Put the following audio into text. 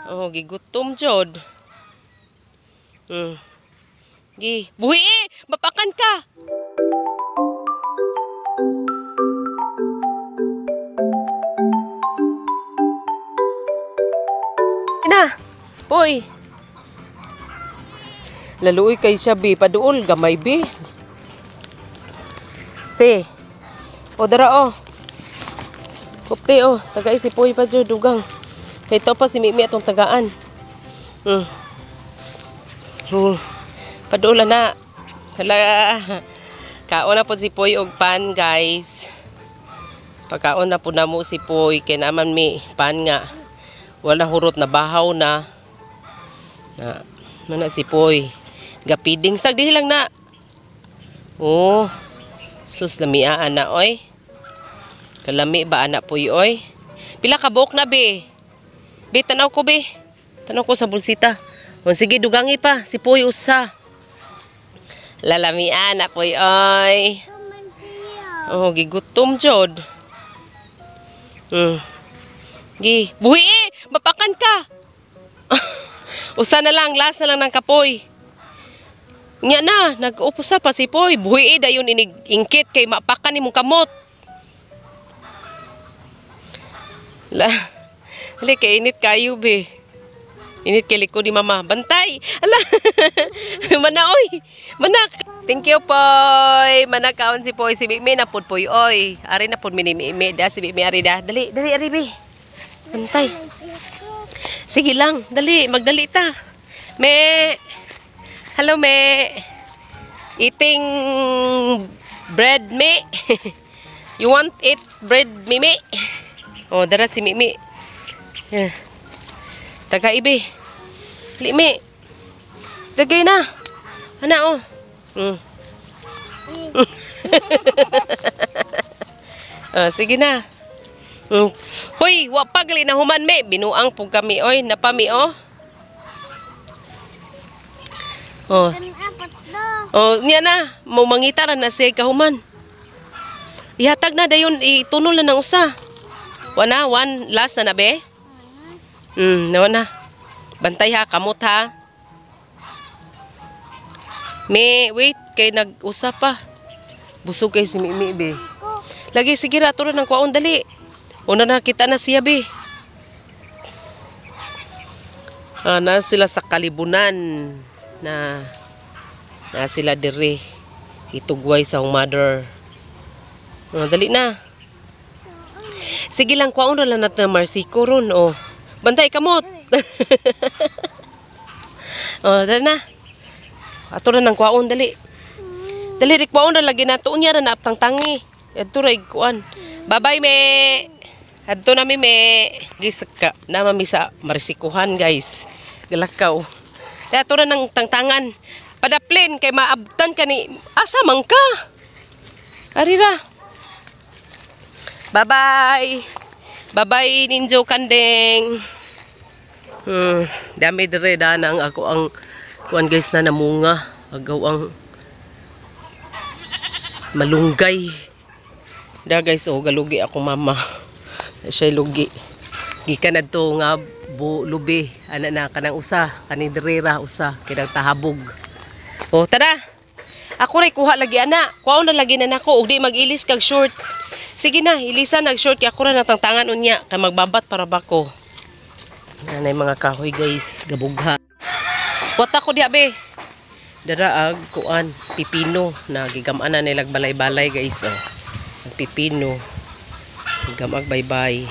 Oh, gigutom jod. Gi, buhi eh, mapakan ka. Na, boy. Laluoy kay siya bi, paduol gamay bi. Si. O dara o. Kupte o, tagay si Poy pa dyan, dugang. Kay to pa si Mimi atong tagaan. Paduol na. Hala. Kaon na po si Poy og pan, guys. Pagkaon na po na mo si Poy, kay naman may pan nga. Wala hurot na bahaw na. Mana si Poy. Gapiding sag dihi lang na. Oh. Sus lamia ana oy. Kalami ba anak Poy oy? Pila ka buok na be? Be tanaw ko be. Tanaw ko sa bulsita. O sige dugangi pa si Poy usa. Lalami anak Poy oy. Oh gigutom jod. Gi, buhi eh, mapakan ka. Usa na lang, last na lang ng kapoy. Nya na, nag-upusa pa si Poy. Buhi eh, dayon inigingkit kay mapakan ni mong kamot. Hali, kay init kayo be. Init kay liko ni mama. Bantay! Ala! Mana oy! Manak! Thank you Poy! Manakaon si Poy. Si Mimi na po Poy oy. Ari na po Mimi. Da si Mimi ari da. Dali, dali ari be. Bantay. Sige lang, dali, magdali ta. Me. Hello me. Eating bread me. You want eat bread Mimi? Oh, dara si Mimi. Yeah. Taga ibe. Limi. Dagay na. Ana oh. Sige na. Hoy, wa pagli na human me. Binuang pug kami oy, napami oh. Oh. Oh, niya na. Mo mangita ra na siya kahuman. Ihatag na dayon itunol na ng usa. Wana, one last na be? Nawan na. Bantay ha, kamot ha. Me, wait, kay nag-usap pa. Busog kay si Mimi be. Lagi sige ra tura ng kwaon dali. Una na kita na siya be. Na sila sa kalibunan na sila dire itugway sa mother. Dali na. Sige lang, kwaon na lang natin na marsiko ron, oh. Bantay, kamot. Oh, dali na. Ato na ng kwaon, dali. Dali, rik kwaon na lagi na. Tuon niya na naaptang-tangi. Ato na ikuan. Bye-bye, me. Ato na, me. Gisaka, namami sa marsikuhan, guys. Galakaw. Ato na ng tangtangan. Padaplin, kay maabtan ka ni... Asa man ka? Arira. Bye-bye. Bye-bye, Ninjo Kandeng. Dami dire danang ako ang kuan guys na namunga. Agaw ang malunggay. Da guys, oh, galugi ako mama. Siya lugi. Gikan adto nga lubi. Ana na kanang usa, kani direra usa, kinang tahabog. Oh, tada. Ako ray kuha lagi ana. Kuha na lagi na nako ug di mag-ilis kag short. Sige na, ilisan nag-short kay ako ra natangtangan unya kay magbabat para bako. Nanay mga kahoy guys, gabugha. Wata ko diha be. Dara kuan pipino na gigam-an na nilag balay-balay guys oh. Pipino. Gamag bye-bye.